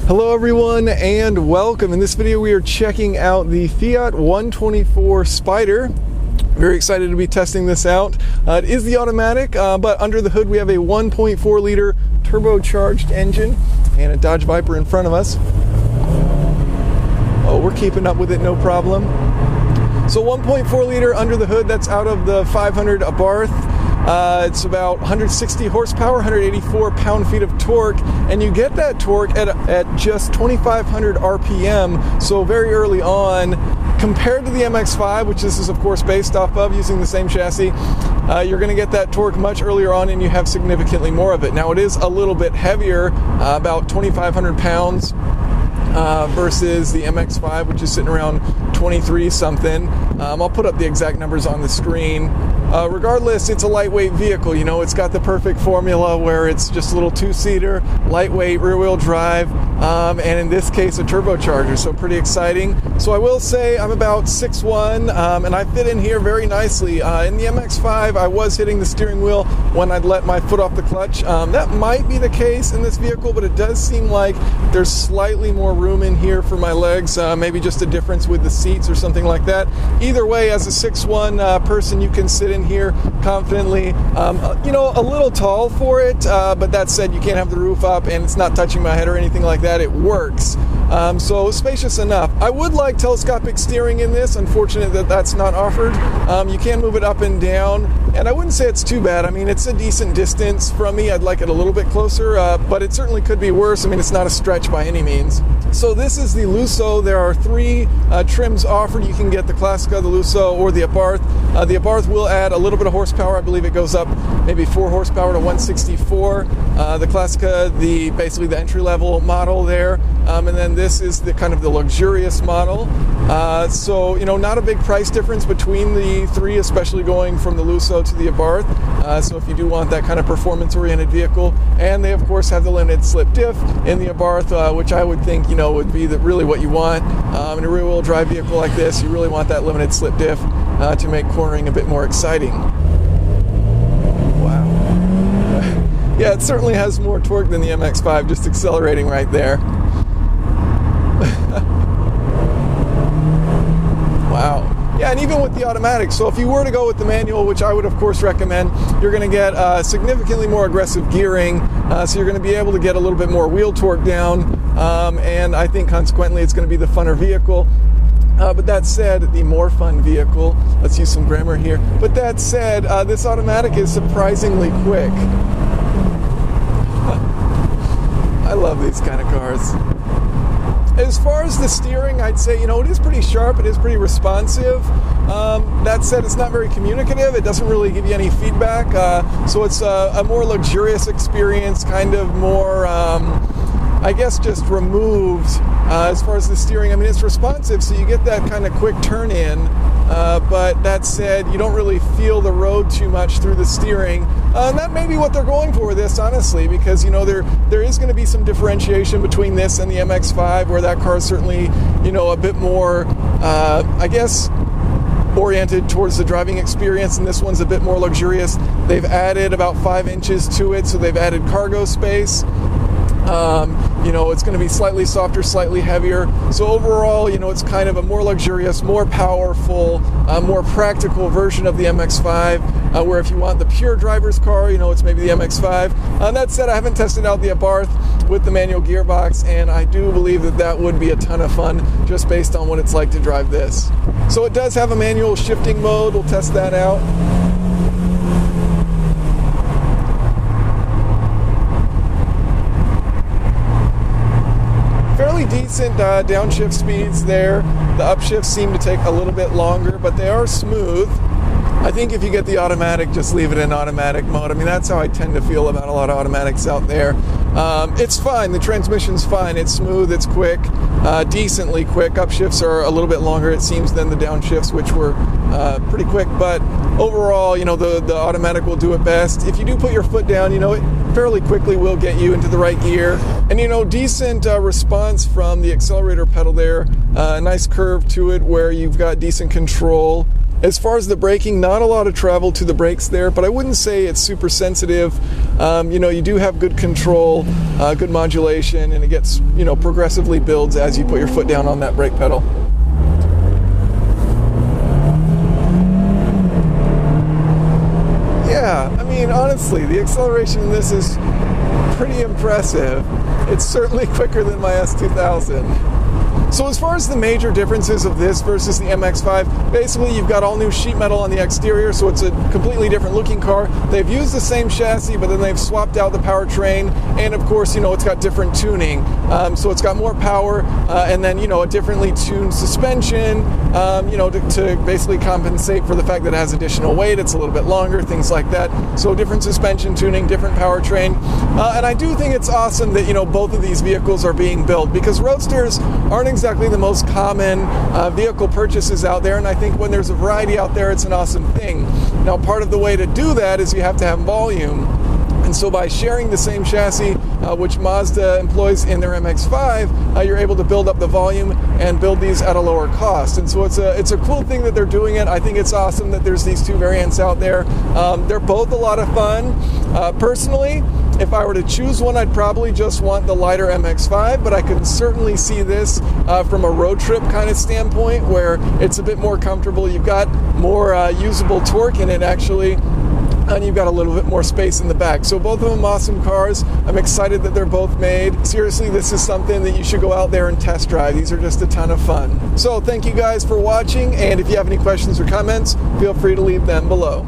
Hello everyone and welcome. In this video we are checking out the Fiat 124 Spyder. Very excited to be testing this out. It is the automatic, but under the hood we have a 1.4 liter turbocharged engine and a Dodge Viper in front of us. Oh, we're keeping up with it, no problem. So 1.4 liter under the hood, that's out of the 500 Abarth. It's about 160 horsepower, 184 pound-feet of torque, and you get that torque at just 2,500 RPM, so very early on. Compared to the MX-5, which this is of course based off of using the same chassis, you're going to get that torque much earlier on and you have significantly more of it. Now it is a little bit heavier, about 2,500 pounds. Versus the MX-5, which is sitting around 23 something. I'll put up the exact numbers on the screen. Regardless, it's a lightweight vehicle. You know, it's got the perfect formula where it's just a little two-seater, lightweight, rear-wheel drive, and in this case, a turbocharger. So pretty exciting. So I will say I'm about 6'1", and I fit in here very nicely. In the MX-5, I was hitting the steering wheel when I'd let my foot off the clutch. That might be the case in this vehicle, but it does seem like there's slightly more room in here for my legs, maybe just a difference with the seats or something like that. Either way, as a 6'1" person, you can sit in here confidently. You know, a little tall for it, but that said, you can't have the roof up and it's not touching my head or anything like that. It works. So spacious enough. I would like telescopic steering in this. Unfortunate that that's not offered. You can move it up and down, and I wouldn't say it's too bad. I mean, it's a decent distance from me. I'd like it a little bit closer, but it certainly could be worse. I mean, it's not a stretch by any means. So this is the Lusso. There are three trims offered. You can get the Classica, the Lusso, or the Abarth. The Abarth will add a little bit of horsepower. I believe it goes up maybe 4 horsepower to 164. The Classica, basically the entry-level model there, and then this is the kind of the luxurious model. So, you know, not a big price difference between the three, especially going from the Lusso to the Abarth. So if you do want that kind of performance-oriented vehicle, and they of course have the limited slip diff in the Abarth, which I would think, you know, would be really what you want. In a rear-wheel drive vehicle like this, you really want that limited slip diff to make cornering a bit more exciting. Wow. Yeah, it certainly has more torque than the MX-5, just accelerating right there. Wow. Yeah, and even with the automatic, so if you were to go with the manual, which I would of course recommend, you're going to get significantly more aggressive gearing, so you're going to be able to get a little bit more wheel torque down, and I think consequently it's going to be the funner vehicle. But that said, the more fun vehicle, let's use some grammar here, but that said, this automatic is surprisingly quick. I love these kind of cars. As far as the steering, I'd say, you know, it is pretty sharp, it is pretty responsive. That said, it's not very communicative, it doesn't really give you any feedback, so it's a more luxurious experience, kind of more, I guess, just removed as far as the steering. I mean, it's responsive, so you get that kind of quick turn in, but that said, you don't really feel the road too much through the steering. And that may be what they're going for with this, honestly, because, you know, there is going to be some differentiation between this and the MX-5, where that car is certainly, you know, a bit more, I guess, oriented towards the driving experience, and this one's a bit more luxurious. They've added about 5 inches to it, so they've added cargo space. You know, it's going to be slightly softer, slightly heavier. So overall, you know, it's kind of a more luxurious, more powerful, more practical version of the MX-5, where if you want the pure driver's car, you know, it's maybe the MX-5. That said, I haven't tested out the Abarth with the manual gearbox, and I do believe that that would be a ton of fun just based on what it's like to drive this. So it does have a manual shifting mode. We'll test that out. Fairly decent downshift speeds there. The upshifts seem to take a little bit longer, but they are smooth. I think if you get the automatic, just leave it in automatic mode. I mean, that's how I tend to feel about a lot of automatics out there. It's fine. The transmission's fine. It's smooth. It's quick. Decently quick. Upshifts are a little bit longer, it seems, than the downshifts, which were pretty quick. But overall, you know, the automatic will do it best. If you do put your foot down, you know, it fairly quickly will get you into the right gear. And, you know, decent response from the accelerator pedal there. A nice curve to it where you've got decent control. As far as the braking, not a lot of travel to the brakes there, but I wouldn't say it's super sensitive. You do have good control, good modulation, and it gets, progressively builds as you put your foot down on that brake pedal. Yeah, I mean, honestly, the acceleration in this is pretty impressive. It's certainly quicker than my S2000. So as far as the major differences of this versus the MX-5, basically you've got all new sheet metal on the exterior, so it's a completely different looking car. They've used the same chassis, but then they've swapped out the powertrain, and of course, it's got different tuning. So it's got more power, and then, a differently tuned suspension, to basically compensate for the fact that it has additional weight. It's a little bit longer, things like that. So different suspension tuning, different powertrain. And I do think it's awesome that, both of these vehicles are being built, because Roadsters aren't exactly the most common vehicle purchases out there, and I think when there's a variety out there, it's an awesome thing. Now, part of the way to do that is you have to have volume. And so by sharing the same chassis, which Mazda employs in their MX-5, you're able to build up the volume and build these at a lower cost. And so it's a cool thing that they're doing it. I think it's awesome that there's these two variants out there. They're both a lot of fun. Personally, if I were to choose one, I'd probably just want the lighter MX-5, but I could certainly see this from a road trip kind of standpoint, where it's a bit more comfortable. You've got more usable torque in it, actually, and you've got a little bit more space in the back. So both of them awesome cars. I'm excited that they're both made. Seriously, this is something that you should go out there and test drive. These are just a ton of fun. So thank you guys for watching, and if you have any questions or comments, feel free to leave them below.